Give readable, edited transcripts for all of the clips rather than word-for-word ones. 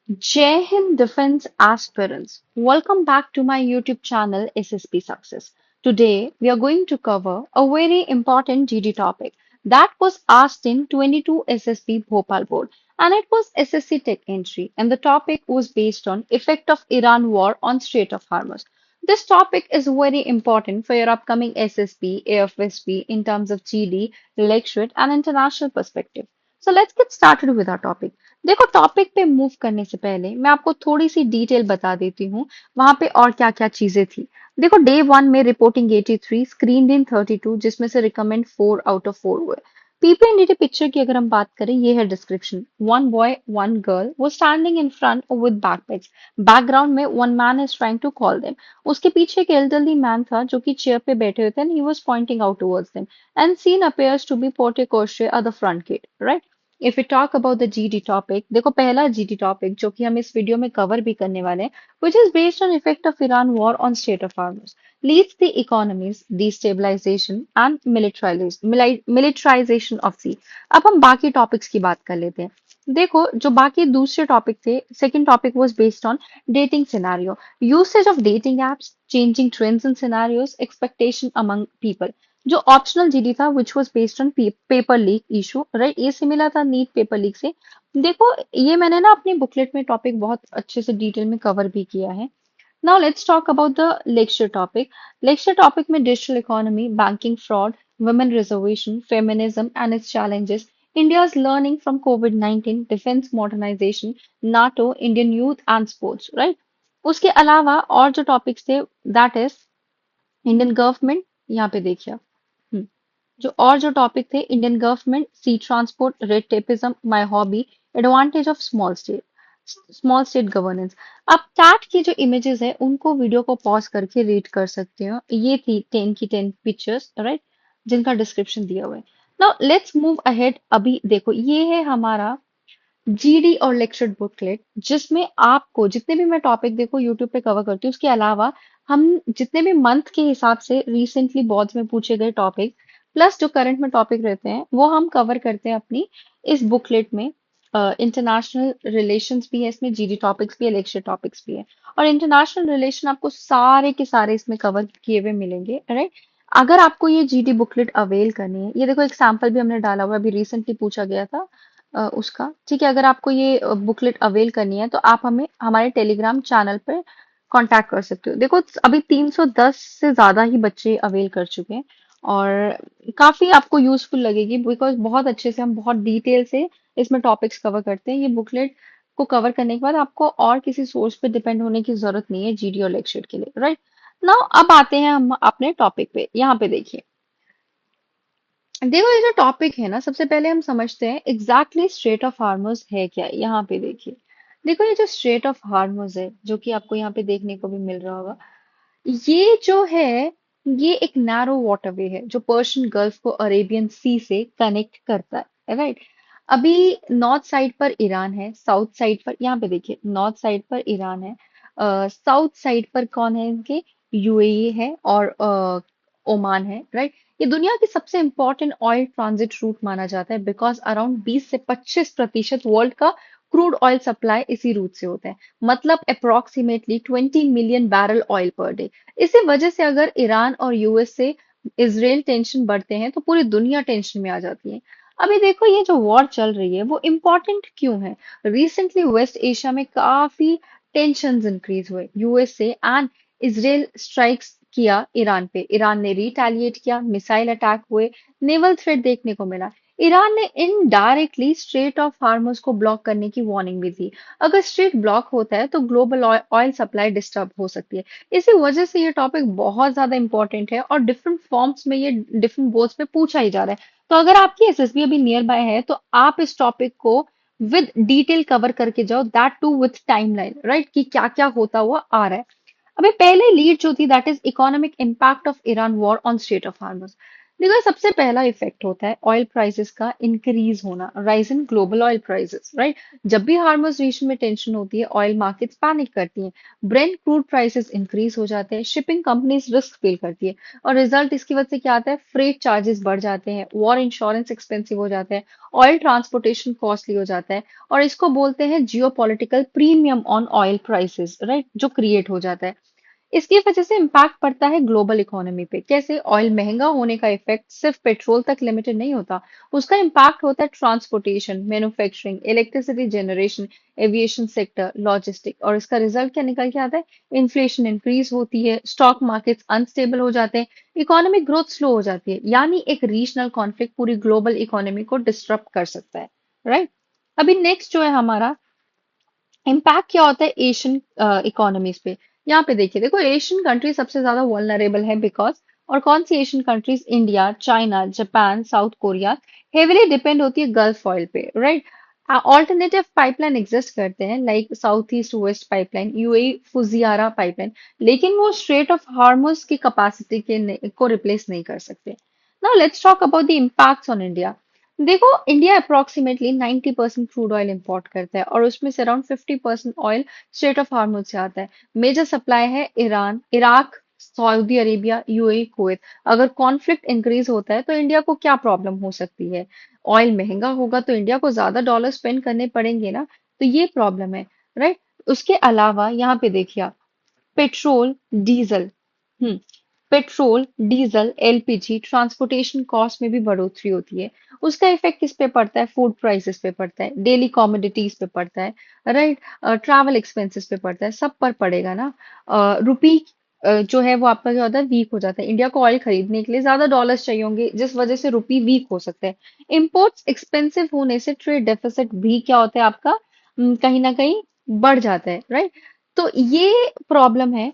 Jai Hind Defense Aspirants. Welcome back to my YouTube channel SSP Success. Today we are going to cover a very important GD topic that was asked in 22 SSP Bhopal board and it was SSC Tech entry and the topic was based on effect of Iran war on Strait of Hormuz. This topic is very important for your upcoming SSP, AFSP in terms of GD, lecture and international perspective. So let's get started with our topic. देखो topic पे move करने से पहले मैं आपको थोड़ी सी detail बता देती हूँ वहां पे और क्या क्या चीजें थी। देखो डे वन में रिपोर्टिंग 83, स्क्रीन इन 32 जिसमें से रिकमेंड 4 आउट ऑफ 4 हुए। पीपीएनडीटी पिक्चर की अगर हम बात करें ये है description. One boy one girl वो standing in front with backpacks. Background में one man is trying to call them. उसके पीछे एक एल्डरली मैन था जो कि चेयर पे बैठे हुए थे and he was pointing out towards them and scene appears to be porte cochere at the front gate, right. If you talk about the GD topic, देखो पहला जीडी टॉपिक जो कि हम इस वीडियो में कवर भी करने वाले हैं, which is based on effect of Iran war on state of Hormuz, leads the economies destabilization and militarization of sea। अब हम बाकी टॉपिक्स की बात कर लेते हैं। देखो जो बाकी दूसरे टॉपिक थे, second topic was based on dating scenario, usage of dating apps, changing trends and scenarios, expectation among people. जो ऑप्शनल जीडी था which was based on paper leak issue, right, ये सिमिलर था नीट पेपर लीक से। देखो ये मैंने ना अपनी बुकलेट में टॉपिक बहुत अच्छे से डिटेल में कवर भी किया है। Now let's talk about the lecture topic. Lecture topic में digital economy, banking fraud, women reservation, feminism and its challenges, India's learning from COVID-19, defense modernization, NATO, Indian youth and sports, right? उसके अलावा और जो topics थे that is Indian government, यहाँ पे देखिए आप। हम्म, जो टॉपिक थे Indian government, sea transport, red tapeism, my hobby, advantage of small state governance. अब कैट की जो इमेजेस है उनको वीडियो को पॉज करके रीड कर सकते हो। ये थी 10 की 10 पिक्चर्स, राइट, जिनका डिस्क्रिप्शन दिया हुआ है। Now let's move ahead. अभी देखो ये है हमारा जीडी और लेक्चर बुकलेट जिसमें आपको जितने भी मैं टॉपिक देखो यूट्यूब पे कवर करती हूँ उसके अलावा हम जितने भी मंथ के हिसाब से रिसेंटली बोर्ड्स में पूछे गए टॉपिक प्लस जो करंट में टॉपिक रहते हैं वो हम कवर करते हैं अपनी इस बुकलेट में। इंटरनेशनल रिलेशंस भी है इसमें, जीडी टॉपिक्स भी है, लेक्चर टॉपिक्स भी है। और इंटरनेशनल रिलेशन आपको सारे के सारे इसमें कवर किए हुए मिलेंगे, राइट। अगर आपको ये जीडी बुकलेट अवेल करनी है, ये देखो एक सैंपल भी हमने डाला हुआ है, अभी रिसेंटली पूछा गया था उसका, ठीक है। अगर आपको ये बुकलेट अवेल करनी है तो आप हमें हमारे टेलीग्राम चैनल पर कांटेक्ट कर सकते हो। देखो अभी 310 से ज्यादा ही बच्चे अवेल कर चुके हैं और काफी आपको यूजफुल लगेगी बिकॉज बहुत अच्छे से हम बहुत डिटेल से इसमें टॉपिक्स कवर करते हैं। ये बुकलेट को कवर करने के बाद आपको और किसी सोर्स पे डिपेंड होने की जरूरत नहीं है जीडी और लेक्चर के लिए, राइट। नाउ अब आते हैं हम अपने टॉपिक पे। यहाँ पे देखिए, देखो ये जो टॉपिक है ना, सबसे पहले हम समझते हैं एग्जैक्टली स्ट्रेट ऑफ हार्मोज है क्या। यहाँ पे देखिए, देखो ये जो स्ट्रेट ऑफ हार्मोज है जो कि आपको यहाँ पे देखने को भी मिल रहा होगा, ये जो है ये एक नैरो वाटरवे है जो पर्शियन गल्फ को अरेबियन सी से कनेक्ट करता है, राइट। अभी नॉर्थ साइड पर ईरान है, साउथ साइड पर यहाँ पे देखिए नॉर्थ साइड पर ईरान है, साउथ साइड पर कौन है इनके, यूएई है और ओमान है, राइट। ये दुनिया की सबसे इंपॉर्टेंट ऑयल ट्रांजिट रूट माना जाता है बिकॉज अराउंड 20 से 25% वर्ल्ड का क्रूड ऑयल सप्लाई इसी रूट से होता है। मतलब approximately 20 million barrel oil per day. इसी वजह से अगर ईरान और यूएस से इसराइल टेंशन बढ़ते हैं तो पूरी दुनिया टेंशन में आ जाती है। अभी देखो ये जो वॉर चल रही है वो इम्पोर्टेंट क्यों है। रिसेंटली वेस्ट एशिया में काफी टेंशन इंक्रीज हुए यूएस से एंड इसराइल स्ट्राइक्स किया ईरान पे, ईरान ने रिटेलिएट किया, मिसाइल अटैक हुए, नेवल थ्रेट देखने को मिला। ईरान ने इनडायरेक्टली स्ट्रेट ऑफ हार्मोज को ब्लॉक करने की वार्निंग भी दी। अगर स्ट्रेट ब्लॉक होता है तो ग्लोबल ऑयल सप्लाई डिस्टर्ब हो सकती है। इसी वजह से ये टॉपिक बहुत ज्यादा इंपॉर्टेंट है और डिफरेंट फॉर्म्स में ये डिफरेंट बोर्ड्स में पूछा ही जा रहा है। तो अगर आपकी एसएसबी अभी नियर बाय है तो आप इस टॉपिक को विद डिटेल कवर करके जाओ, that too with timeline, right, कि क्या क्या होता हुआ आ रहा है। अबे पहले लीड जो थी that is economic impact of Iran war on strait of Hormuz. देखो ये सबसे पहला इफेक्ट होता है ऑयल प्राइसेस का इंक्रीज होना, rise in global oil prices, right. जब भी हार्मोज रीजन में टेंशन होती है ऑयल मार्केट्स पैनिक करती हैं, ब्रेंट क्रूड प्राइसेस इंक्रीज हो जाते हैं, शिपिंग कंपनीज रिस्क फील करती है, और रिजल्ट इसकी वजह से क्या आता है, फ्रेट चार्जेस बढ़ जाते हैं, वॉर इंश्योरेंस एक्सपेंसिव हो जाता है, ऑयल ट्रांसपोर्टेशन कॉस्टली हो जाता है, और इसको बोलते हैं जियो political premium on oil prices, right, जो क्रिएट हो जाता है। इसकी वजह से इम्पैक्ट पड़ता है ग्लोबल इकोनॉमी पे। कैसे? ऑयल महंगा होने का इफेक्ट सिर्फ पेट्रोल तक लिमिटेड नहीं होता, उसका इम्पैक्ट होता है transportation, manufacturing, electricity generation, aviation sector, logistic, और इसका रिजल्ट क्या निकल के आता है? इन्फ्लेशन इंक्रीज होती है, स्टॉक मार्केट्स अनस्टेबल हो जाते हैं, इकोनॉमिक ग्रोथ स्लो हो जाती है, यानी एक रीजनल कॉन्फ्लिक्ट पूरी ग्लोबल इकोनॉमी को डिस्टर्ब कर सकता है, राइट। अभी नेक्स्ट जो है हमारा इम्पैक्ट क्या होता है एशियन इकोनॉमीज पे। यहाँ पे देखिए, देखो एशियन कंट्री सबसे ज्यादा वल्नरेबल है बिकॉज, और कौन सी Asian countries? India, China, Japan, South Korea heavily depend होती है गल्फ ऑयल पे, राइट। ऑल्टरनेटिव पाइपलाइन एग्जिस्ट करते हैं like South East West pipeline, UAE Fujairah pipeline, लेकिन वो स्ट्रेट ऑफ हार्मुज की कैपेसिटी को रिप्लेस नहीं कर सकते। Now let's talk about the impacts on India. देखो India approximately 90% crude oil import करता है, और उसमें से around 50% oil strait of Hormuz से आता है। मेजर सप्लाई है Iran, Iraq, Saudi Arabia, UAE, Kuwait. अगर कॉन्फ्लिक्ट इंक्रीज होता है तो इंडिया को क्या प्रॉब्लम हो सकती है? ऑयल महंगा होगा तो इंडिया को ज्यादा डॉलर स्पेंड करने पड़ेंगे ना, तो ये प्रॉब्लम है, राइट। उसके अलावा यहाँ पे देखिए आप, petrol, diesel, hmm petrol, diesel, LPG, transportation cost में भी बढ़ोतरी होती है। उसका इफेक्ट किस पे पड़ता है? फूड प्राइसेस पे पड़ता है, डेली कॉमोडिटीज पे पड़ता है, राइट, ट्रैवल एक्सपेंसेस पे पड़ता है, सब पर पड़ेगा ना। रुपी जो है वो आपका क्या होता है, वीक हो जाता है। इंडिया को ऑयल खरीदने के लिए ज्यादा डॉलर्स चाहिए होंगे, जिस वजह से रुपी वीक हो सकता है। इम्पोर्ट्स एक्सपेंसिव होने से ट्रेड डेफिसिट भी क्या होता है आपका, कहीं ना कहीं बढ़ जाता है, राइट। तो ये प्रॉब्लम है,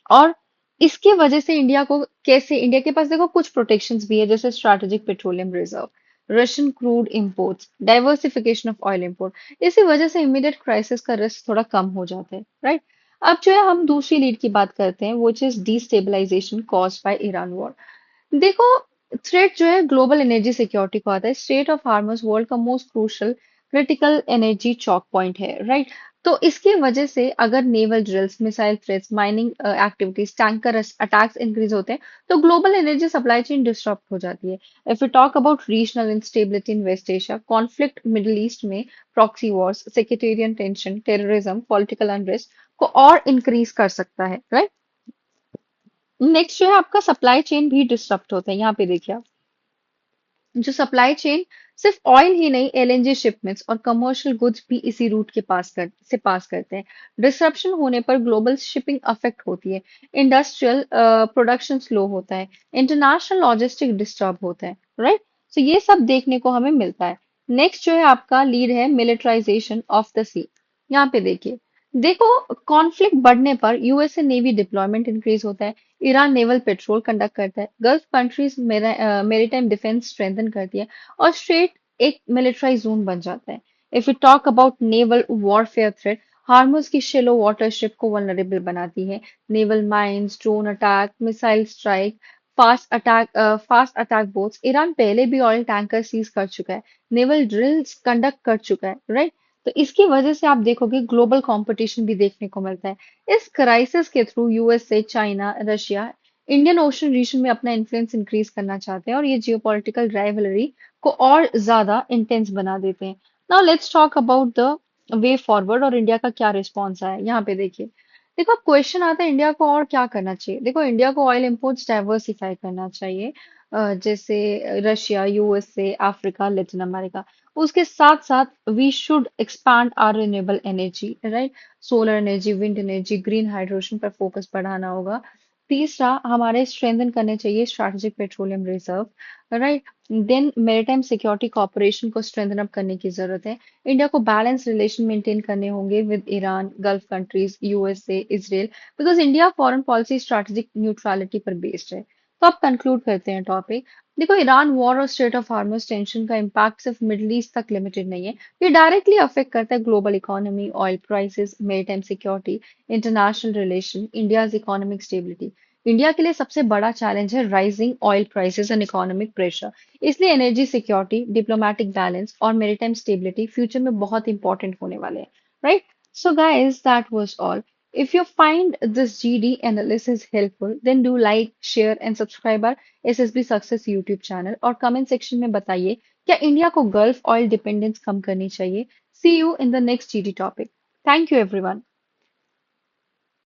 और इसके वजह से इंडिया को कैसे, इंडिया के पास देखो कुछ प्रोटेक्शंस भी है, जैसे strategic petroleum reserve, Russian crude imports, diversification of oil import. इसी वजह से इमीडिएट क्राइसिस का रिस्क थोड़ा कम हो जाता है, राइट। अब जो है हम दूसरी लीड की बात करते हैं, which is destabilisation caused by Iran war. देखो थ्रेट जो है ग्लोबल एनर्जी सिक्योरिटी को आता है, स्टेट ऑफ हार्मस वर्ल्ड का most crucial critical energy choke point है, राइट। तो इसकी वजह से अगर naval drills, missile threats, mining activities, tanker attacks increase होते हैं तो global energy supply chain disturb हो जाती है। If you talk about regional instability in West Asia, conflict middle east में, proxy Wars, sectarian tension, terrorism, political unrest को और increase कर सकता है, राइट। नेक्स्ट जो है आपका सप्लाई चेन भी डिस्टर्ब होता है। यहाँ पे देखिए आप, जो सप्लाई चेन सिर्फ ऑयल ही नहीं, एलएनजी शिपमेंट्स और कमर्शियल गुड्स भी इसी रूट के पास करते हैं। डिसरप्शन होने पर ग्लोबल शिपिंग अफेक्ट होती है, इंडस्ट्रियल प्रोडक्शन स्लो होता है, इंटरनेशनल लॉजिस्टिक डिस्टर्ब होता है, राइट। तो ये सब देखने को हमें मिलता है। नेक्स्ट जो है आपका लीड है मिलिटराइजेशन ऑफ द सी। यहाँ पे देखिए, देखो कॉन्फ्लिक्ट बढ़ने पर यूएसए नेवी डिप्लॉयमेंट इंक्रीज होता है, ईरान नेवल पेट्रोल कंडक्ट करता है, gulf countries maritime defence strengthen करती है, और स्ट्रेट एक मिलिट्राइज जोन बन जाता है। If you talk about naval warfare threat, Hormuz की शेलो वाटर शिप को वल्नरेबल बनाती है, naval mines, drone attack, missile strike, fast attack boats. Iran पहले भी ऑयल टैंकर सीज कर चुका है, नेवल ड्रिल्स कंडक्ट कर चुका है, राइट। तो इसकी वजह से आप देखोगे ग्लोबल कंपटीशन भी देखने को मिलता है। इस क्राइसिस के through USA, China, Russia Indian Ocean region में अपना इन्फ्लुएंस इंक्रीज करना चाहते हैं, और ये जियोपॉलिटिकल राइवलरी को और ज्यादा इंटेंस बना देते हैं। Now let's talk about the way forward, और इंडिया का क्या रिस्पॉन्स आया है। यहाँ पे देखिए, देखो क्वेश्चन आता है इंडिया को और क्या करना चाहिए। देखो इंडिया को ऑयल इंपोर्ट्स डाइवर्सिफाई करना चाहिए, जैसे Russia, USA, Africa, Latin America. उसके साथ साथ we should expand our renewable energy, right, solar energy, wind energy, green hydrogen पर फोकस बढ़ाना होगा। तीसरा, हमारे स्ट्रेंथन करने चाहिए strategic petroleum reserve, right. Then maritime security cooperation को स्ट्रेंथन अप करने की जरूरत है। इंडिया को बैलेंस रिलेशन मेंटेन करने होंगे with Iran, gulf countries, USA, Israel, because India foreign policy strategic neutrality पर बेस्ड है। तो अब कंक्लूड करते हैं टॉपिक। देखो ईरान वॉर और स्टेट ऑफ हार्मस टेंशन का इम्पैक्ट सिर्फ मिडिल ईस्ट तक लिमिटेड नहीं है, ये डायरेक्टली अफेक्ट करता है global economy, oil prices, maritime security, international relation, India's economic stability. India के लिए सबसे बड़ा चैलेंज है rising oil prices and economic pressure. इसलिए एनर्जी सिक्योरिटी, डिप्लोमेटिक बैलेंस और मैरीटाइम स्टेबिलिटी फ्यूचर में बहुत इंपॉर्टेंट होने वाले हैं, right? So guys, that was all. If you find this GD analysis helpful, then do like, share and subscribe our SSB Success YouTube channel और comment section में बताइए क्या इंडिया को गल्फ ऑयल डिपेंडेंस कम करनी चाहिए। See you in the next GD topic. Thank you everyone.